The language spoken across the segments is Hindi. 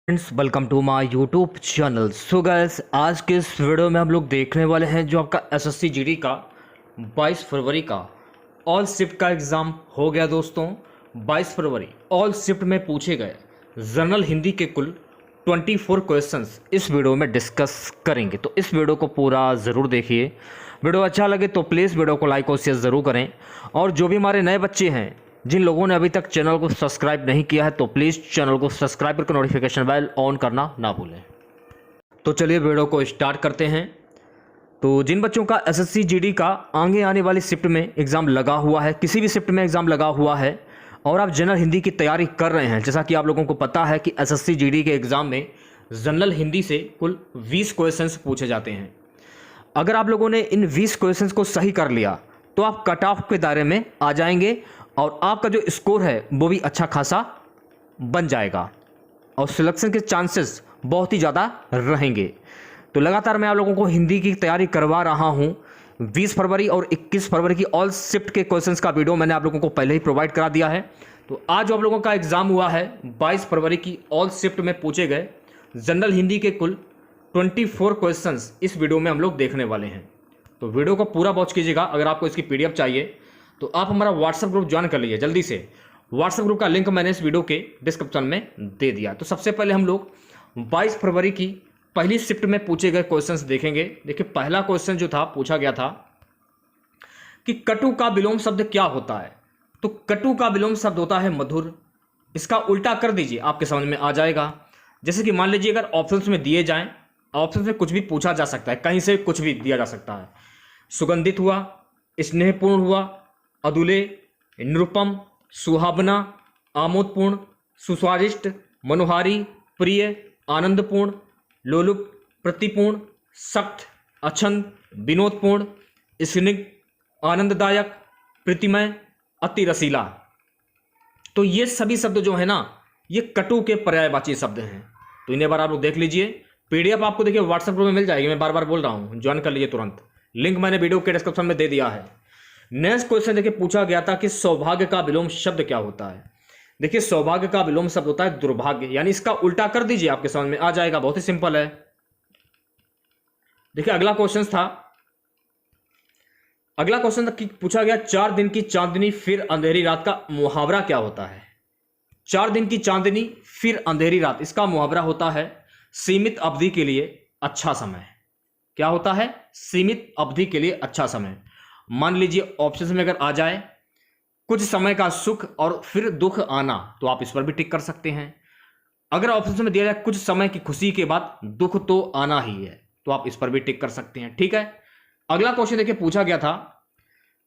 Friends, welcome to my YouTube channel. So guys, आज के इस वीडियो में हम लोग देखने वाले हैं जो आपका एसएससी जीडी का 22 फरवरी का ऑल शिफ्ट का एग्ज़ाम हो गया दोस्तों। 22 फरवरी ऑल शिफ्ट में पूछे गए जनरल हिंदी के कुल 24 क्वेश्चंस इस वीडियो में डिस्कस करेंगे, तो इस वीडियो को पूरा ज़रूर देखिए। वीडियो अच्छा लगे तो प्लीज़ वीडियो को लाइक और शेयर ज़रूर करें। और जो भी हमारे नए बच्चे हैं, जिन लोगों ने अभी तक चैनल को सब्सक्राइब नहीं किया है, तो प्लीज़ चैनल को सब्सक्राइब करके नोटिफिकेशन बेल ऑन करना ना भूलें। तो चलिए वीडियो को स्टार्ट करते हैं। तो जिन बच्चों का एसएससी जीडी का आगे आने वाली शिफ्ट में एग्ज़ाम लगा हुआ है, किसी भी शिफ्ट में एग्ज़ाम लगा हुआ है और आप जनरल हिंदी की तैयारी कर रहे हैं, जैसा कि आप लोगों को पता है कि एसएससी जीडी के एग्ज़ाम में जनरल हिंदी से कुल 20 क्वेश्चंस पूछे जाते हैं। अगर आप लोगों ने इन 20 क्वेश्चंस को सही कर लिया तो आप कट ऑफ के दायरे में आ जाएंगे और आपका जो स्कोर है वो भी अच्छा खासा बन जाएगा और सिलेक्शन के चांसेस बहुत ही ज़्यादा रहेंगे। तो लगातार मैं आप लोगों को हिंदी की तैयारी करवा रहा हूं। 20 फरवरी और 21 फरवरी की ऑल शिफ्ट के क्वेश्चंस का वीडियो मैंने आप लोगों को पहले ही प्रोवाइड करा दिया है। तो आज जो आप लोगों का एग्ज़ाम हुआ है 22 फरवरी की ऑल शिफ्ट में पूछे गए जनरल हिंदी के कुल 24 क्वेश्चंस इस वीडियो में हम लोग देखने वाले हैं। तो वीडियो को पूरा वॉच कीजिएगा। अगर आपको इसकी पीडीएफ चाहिए तो आप हमारा व्हाट्सएप ग्रुप ज्वाइन कर लीजिए जल्दी से। व्हाट्सएप ग्रुप का लिंक मैंने इस वीडियो के डिस्क्रिप्शन में दे दिया। तो सबसे पहले हम लोग 22 फरवरी की पहली शिफ्ट में पूछे गए क्वेश्चंस देखेंगे। देखिए, पहला क्वेश्चन जो था पूछा गया था कि कटु का विलोम शब्द क्या होता है। तो कटु का विलोम शब्द होता है मधुर। इसका उल्टा कर दीजिए, आपके समझ में आ जाएगा। जैसे कि मान लीजिए अगर ऑप्शंस में दिए जाएं, ऑप्शंस में कुछ भी पूछा जा सकता है, कहीं से कुछ भी दिया जा सकता है। सुगंधित हुआ, स्नेहपूर्ण हुआ, अधुले, निरुपम, सुहावना, आमोदपूर्ण, सुस्वादिष्ट, मनोहारी, प्रिय, आनंदपूर्ण, लोलुप, प्रतिपूर्ण, सख्त, अछंद, विनोदपूर्ण, स्निग्ध, आनंददायक, प्रीतिमय, अति रसीला। तो ये सभी शब्द जो है ना, ये कटु के पर्यायवाची शब्द हैं। तो इन्हें बार आप लोग देख लीजिए। पीडीएफ आपको देखिए व्हाट्सएप ग्रुप में मिल जाएगी, मैं बार बार बोल रहा हूँ, ज्वाइन कर लीजिए तुरंत। लिंक मैंने वीडियो के डिस्क्रिप्शन में दे दिया है। नेक्स्ट क्वेश्चन देखिए, पूछा गया था कि सौभाग्य का विलोम शब्द क्या होता है। देखिए, सौभाग्य का विलोम शब्द होता है दुर्भाग्य, यानी इसका उल्टा कर दीजिए, आपके समझ में आ जाएगा। बहुत ही सिंपल है। देखिए, अगला क्वेश्चन था, अगला क्वेश्चन पूछा गया 4 दिन की चांदनी फिर अंधेरी रात का मुहावरा क्या होता है। 4 दिन की चांदनी फिर अंधेरी रात, इसका मुहावरा होता है सीमित अवधि के लिए अच्छा समय। क्या होता है? सीमित अवधि के लिए अच्छा समय। मान लीजिए ऑप्शन में अगर आ जाए कुछ समय का सुख और फिर दुख आना, तो आप इस पर भी टिक कर सकते हैं। अगर ऑप्शन में दिया जाए कुछ समय की खुशी के बाद दुख तो आना ही है, तो आप इस पर भी टिक कर सकते हैं। ठीक है। अगला क्वेश्चन देखिए, पूछा गया था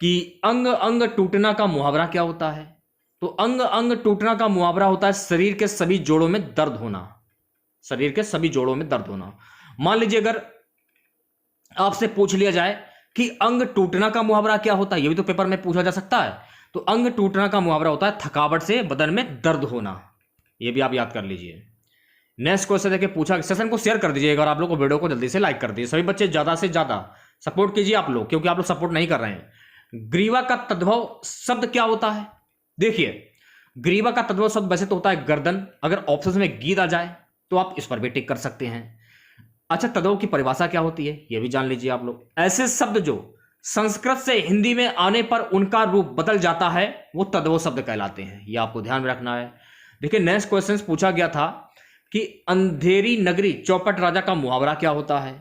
कि अंग अंग टूटना का मुहावरा क्या होता है। तो अंग अंग टूटना का मुहावरा होता है शरीर के सभी जोड़ों में दर्द होना। शरीर के सभी जोड़ों में दर्द होना। मान लीजिए अगर आपसे पूछ लिया जाए कि अंग टूटना का मुहावरा क्या होता है, ये भी तो पेपर में पूछा जा सकता है। तो अंग टूटना का मुहावरा होता है थकावट से बदन में दर्द होना। ये भी आप याद कर लीजिए। नेक्स्ट क्वेश्चन देखिए, पूछा, सेशन को शेयर कर दीजिएगा और आप लोग को वीडियो को जल्दी से लाइक कर दीजिए। सभी बच्चे ज्यादा से ज्यादा सपोर्ट कीजिए आप लोग, क्योंकि आप लोग सपोर्ट नहीं कर रहे हैं। ग्रीवा का तद्भव शब्द क्या होता है। देखिए, ग्रीवा का तद्भव शब्द वैसे तो होता है गर्दन। अगर ऑप्शन में गीत आ जाए तो आप इस पर भी टिक कर सकते हैं। अच्छा, तद्भव की परिभाषा क्या होती है यह भी जान लीजिए आप लोग। ऐसे शब्द जो संस्कृत से हिंदी में आने पर उनका रूप बदल जाता है वो तद्भव शब्द कहलाते हैं। ये आपको ध्यान में रखना है। देखिए, नेक्स्ट क्वेश्चन पूछा गया था कि अंधेरी नगरी चौपट राजा का मुहावरा क्या होता है।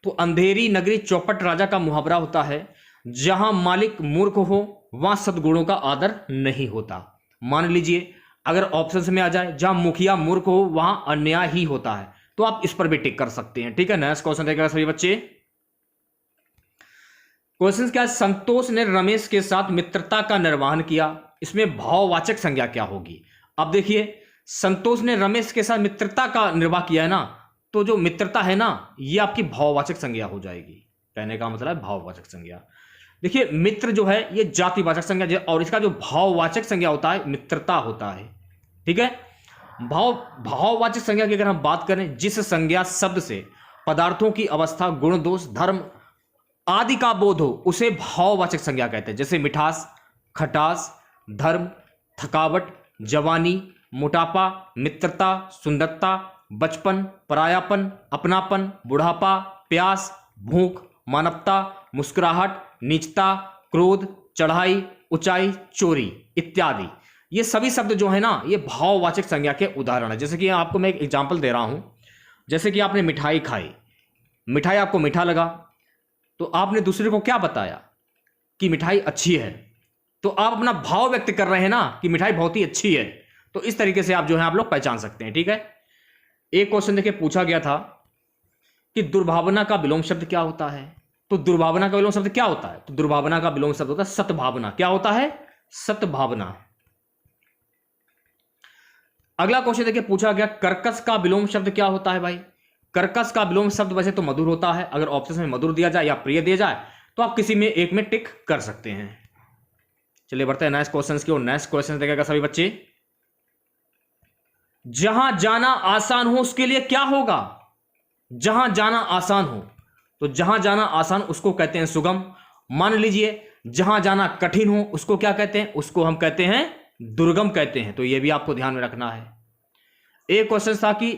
तो अंधेरी नगरी चौपट राजा का मुहावरा होता है जहां मालिक मूर्ख हो वहां सद्गुणों का आदर नहीं होता। मान लीजिए अगर ऑप्शन में आ जाए जहां मुखिया मूर्ख हो वहां अन्याय ही होता है, तो आप इस पर भी टिक कर सकते हैं। ठीक है। नेक्स्ट क्वेश्चन देखेगा सभी बच्चे। क्वेश्चन क्या है, संतोष ने रमेश के साथ मित्रता का निर्वहन किया, इसमें भाववाचक संज्ञा क्या होगी। अब देखिए, संतोष ने रमेश के साथ मित्रता का निर्वाह किया है ना, तो जो मित्रता है ना, ये आपकी भाववाचक संज्ञा हो जाएगी। कहने का मतलब है भाववाचक संज्ञा। देखिए, मित्र जो है ये जातिवाचक संज्ञा और इसका जो भाववाचक संज्ञा होता है मित्रता होता है। ठीक है। भाववाचक संज्ञा की अगर हम बात करें, जिस संज्ञा शब्द से पदार्थों की अवस्था, गुण, दोष, धर्म आदि का बोध हो उसे भाववाचक संज्ञा कहते हैं। जैसे मिठास, खटास, धर्म, थकावट, जवानी, मोटापा, मित्रता, सुंदरता, बचपन, परायापन, अपनापन, बुढ़ापा, प्यास, भूख, मानवता, मुस्कुराहट, नीचता, क्रोध, चढ़ाई, ऊंचाई, चोरी इत्यादि। ये सभी शब्द जो है ना, ये भाववाचक संज्ञा के उदाहरण है। जैसे कि आपको मैं एक एग्जाम्पल दे रहा हूं, जैसे कि आपने मिठाई खाई, मिठाई आपको मीठा लगा, तो आपने दूसरे को क्या बताया कि मिठाई अच्छी है, तो आप अपना भाव व्यक्त कर रहे हैं ना कि मिठाई बहुत ही अच्छी है। तो इस तरीके से आप जो है आप लोग पहचान सकते हैं। ठीक है, एक क्वेश्चन देखिए पूछा गया था कि दुर्भावना का विलोम शब्द क्या होता है। तो दुर्भावना का विलोम शब्द क्या होता है? तो दुर्भावना का विलोम शब्द होता है सद्भावना। क्या होता है? सद्भावना। अगला क्वेश्चन देखिए पूछा गया, कर्कश का विलोम शब्द क्या होता है भाई? कर्कश का विलोम शब्द वैसे तो मधुर होता है, अगर ऑप्शन में मधुर दिया जाए या प्रिय दिया जाए तो आप किसी में एक में टिक कर सकते हैं। चलिए बढ़ते हैं नेक्स्ट क्वेश्चन की ओर। नेक्स्ट क्वेश्चन देखेगा सभी बच्चे, जहां जाना आसान हो उसके लिए क्या होगा? जहां जाना आसान हो, तो जहां जाना आसान उसको कहते हैं सुगम। मान लीजिए जहां जाना कठिन हो उसको क्या कहते हैं? उसको हम कहते हैं दुर्गम कहते हैं। तो यह भी आपको ध्यान में रखना है। एक क्वेश्चन था कि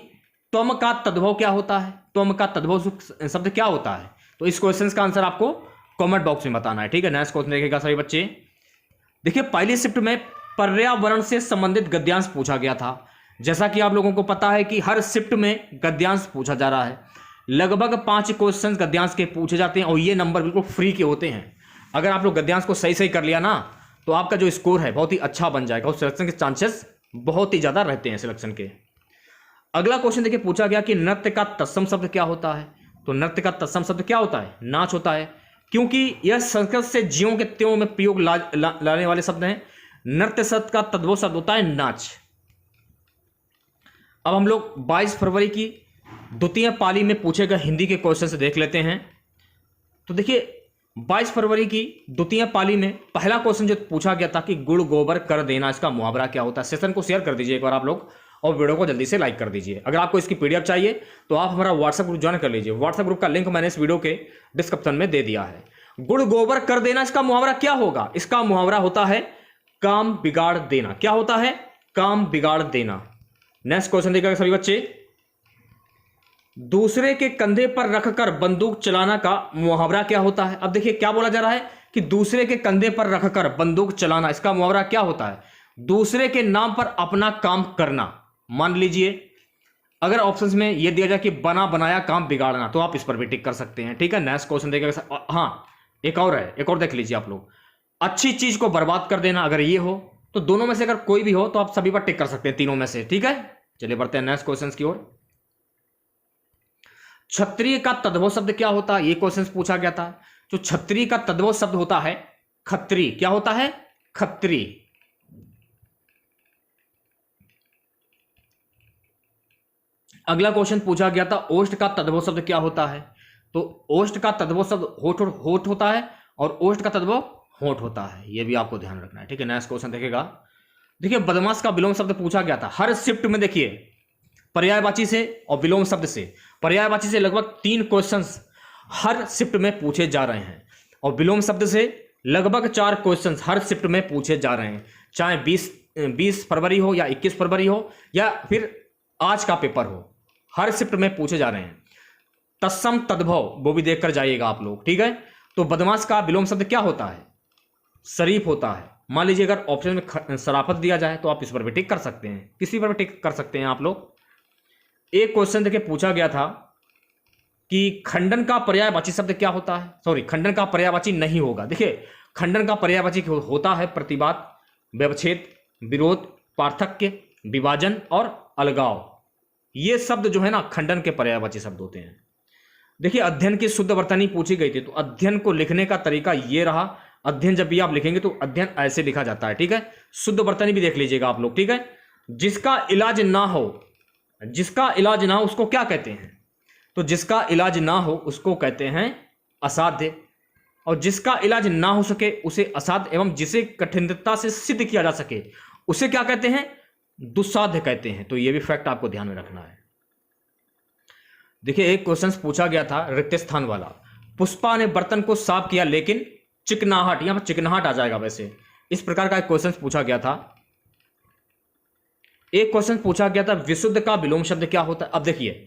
त्वम का तद्भव क्या होता है? त्वम का तद्भव शब्द क्या होता है? तो इस क्वेश्चन का आंसर आपको कमेंट बॉक्स में बताना है। ठीक है, नेक्स्ट क्वेश्चन देखेगा सभी बच्चे। देखिए पहली शिफ्ट में पर्यावरण से संबंधित गद्यांश पूछा गया था। जैसा कि आप लोगों को पता है कि हर शिफ्ट में गद्यांश पूछा जा रहा है। लगभग 5 क्वेश्चन गद्यांश के पूछे जाते हैं और ये नंबर बिल्कुल फ्री के होते हैं। अगर आप लोग गद्यांश को सही सही कर लिया ना तो आपका जो स्कोर है बहुत ही अच्छा बन जाएगा और सिलेक्शन के चांसेस बहुत ही ज्यादा रहते हैं सिलेक्शन के। अगला क्वेश्चन देखिए पूछा गया कि नृत्य का तत्सम शब्द क्या होता है? तो नृत्य का तत्सम शब्द क्या होता है? नाच होता है, क्योंकि यह संस्कृत से ज्यों के त्यों में प्रयोग लाने वाले शब्द हैं। नृत्य शब्द का तद्भव शब्द होता है नाच। अब हम लोग 22 फरवरी की द्वितीय पाली में पूछे गए हिंदी के क्वेश्चन से देख लेते हैं। तो देखिए 22 फरवरी की द्वितीय पाली में पहला क्वेश्चन जो पूछा गया था कि गुड़ गोबर कर देना, इसका मुहावरा क्या होता है? सेशन को शेयर कर दीजिए एक बार आप लोग और वीडियो को जल्दी से लाइक कर दीजिए। अगर आपको इसकी पीडीएफ चाहिए तो आप हमारा व्हाट्सएप ग्रुप ज्वाइन कर लीजिए। व्हाट्सएप ग्रुप का लिंक मैंने इस वीडियो के डिस्क्रिप्शन में दे दिया है। गुड़ गोबर कर देना, इसका मुहावरा क्या होगा? इसका मुहावरा होता है काम बिगाड़ देना। क्या होता है? काम बिगाड़ देना। नेक्स्ट क्वेश्चन देखिएगा सभी बच्चे, दूसरे के कंधे पर रखकर बंदूक चलाना का मुहावरा क्या होता है? अब देखिए क्या बोला जा रहा है कि दूसरे के कंधे पर रखकर बंदूक चलाना, इसका मुहावरा क्या होता है? दूसरे के नाम पर अपना काम करना। मान लीजिए अगर ऑप्शंस में यह दिया जाए कि बना बनाया काम बिगाड़ना, तो आप इस पर भी टिक कर सकते हैं। ठीक है, नेक्स्ट क्वेश्चन देखिएगा। हाँ एक और है, एक और देख लीजिए आप लोग। अच्छी चीज को बर्बाद कर देना, अगर ये हो तो दोनों में से अगर कोई भी हो तो आप सभी पर टिक कर सकते हैं, तीनों में से। ठीक है, चलिए बढ़ते हैं नेक्स्ट क्वेश्चन की ओर। क्षत्रिय का तद्भव शब्द क्या होता है? ये क्वेश्चन पूछा गया था। जो क्षत्रिय का तद्भव शब्द होता है खत्री। क्या होता है? खत्री। अगला क्वेश्चन पूछा गया था ओष्ठ का तद्भव शब्द क्या होता है? तो ओष्ठ का तद्भव शब्द होठ होता है और ओष्ठ का तद्भव होठ होता है। यह भी आपको ध्यान रखना है। ठीक है, नेक्स्ट क्वेश्चन देखेगा। देखिए बदमाश का विलोम शब्द पूछा गया था। हर शिफ्ट में देखिए पर्यायवाची से और विलोम शब्द से, पर्यायवाची से लगभग 3 क्वेश्चंस हर शिफ्ट में पूछे जा रहे हैं और विलोम शब्द से लगभग 4 क्वेश्चंस हर शिफ्ट में पूछे जा रहे हैं। चाहे 20 फरवरी हो या 21 फरवरी हो या फिर आज का पेपर हो, हर शिफ्ट में पूछे जा रहे हैं। तत्सम तद्भव वो भी देख कर जाइएगा आप लोग। ठीक है, तो बदमाश का विलोम शब्द क्या होता है? शरीफ होता है। मान लीजिए अगर ऑप्शन में शराफत दिया जाए तो आप इस पर भी टिक कर सकते हैं, किसी पर भी टिक कर सकते हैं आप लोग। एक क्वेश्चन देखिए पूछा गया था कि खंडन का पर्यायवाची शब्द क्या होता है? सॉरी, खंडन का पर्यायवाची नहीं होगा। देखिए खंडन का पर्यायवाची होता है प्रतिवाद, व्यवच्छेद, विरोध, पार्थक्य, विभाजन और अलगाव। ये शब्द जो है ना खंडन के पर्यायवाची शब्द होते हैं। देखिए अध्ययन की शुद्ध वर्तनी पूछी गई थी, तो अध्ययन को लिखने का तरीका ये रहा। अध्ययन जब भी आप लिखेंगे तो अध्ययन ऐसे लिखा जाता है। ठीक है, शुद्ध वर्तनी भी देख लीजिएगा आप लोग। ठीक है, जिसका इलाज ना हो, जिसका इलाज ना हो उसको क्या कहते हैं? तो जिसका इलाज ना हो उसको कहते हैं असाध्य, और जिसका इलाज ना हो सके उसे असाध्य एवं जिसे कठिनता से सिद्ध किया जा सके उसे क्या कहते हैं? दुस्साध्य कहते हैं। तो यह भी फैक्ट आपको ध्यान में रखना है। देखिए एक क्वेश्चन पूछा गया था रिक्त स्थान वाला। पुष्पा ने बर्तन को साफ किया लेकिन चिकनाहट, यहां पर चिकनाहट आ जाएगा वैसे, इस प्रकार का एक क्वेश्चन पूछा गया था। एक क्वेश्चन पूछा गया था, विशुद्ध का विलोम शब्द क्या होता है। अब देखिए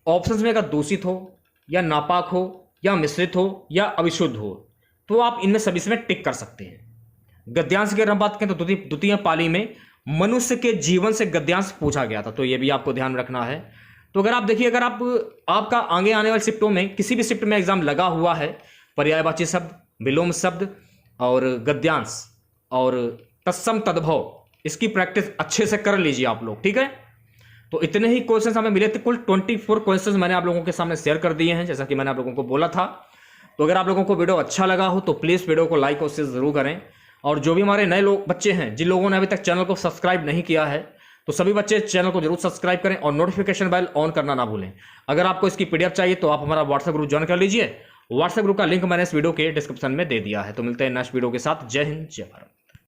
ऑप्शंस में अगर दूषित हो या नापाक हो या मिश्रित हो या अविशुद्ध हो, तो आप इनमें सभी से टिक कर सकते हैं। गद्यांश की अगर हम बात करें तो द्वितीय पाली में मनुष्य के जीवन से गद्यांश पूछा गया था, तो ये भी आपको ध्यान रखना है। तो अगर आप देखिए, अगर आपका आगे आने वाले शिफ्टों में किसी भी शिफ्ट में एग्जाम लगा हुआ है, पर्यायवाची शब्द, विलोम शब्द और गद्यांश और तत्सम तद्भव, इसकी प्रैक्टिस अच्छे से कर लीजिए आप लोग, ठीक है। तो इतने ही क्वेश्चंस हमें मिले थे, कुल 24 क्वेश्चंस मैंने आप लोगों के सामने शेयर कर दिए हैं, जैसा कि मैंने आप लोगों को बोला था। तो अगर आप लोगों को वीडियो अच्छा लगा हो तो प्लीज़ वीडियो को लाइक और शेयर जरूर करें। और जो भी हमारे नए लोग बच्चे हैं, जिन लोगों ने अभी तक चैनल को सब्सक्राइब नहीं किया है, तो सभी बच्चे चैनल को जरूर सब्सक्राइब करें और नोटिफिकेशन बेल ऑन करना ना भूलें। अगर आपको इसकी पीडीएफ चाहिए तो आप हमारा व्हाट्सएप ग्रुप ज्वाइन कर लीजिए। व्हाट्सएप ग्रुप का लिंक मैंने इस वीडियो के डिस्क्रिप्शन में दे दिया है। तो मिलते हैं नेक्स्ट वीडियो के साथ। जय हिंद, जय भारत।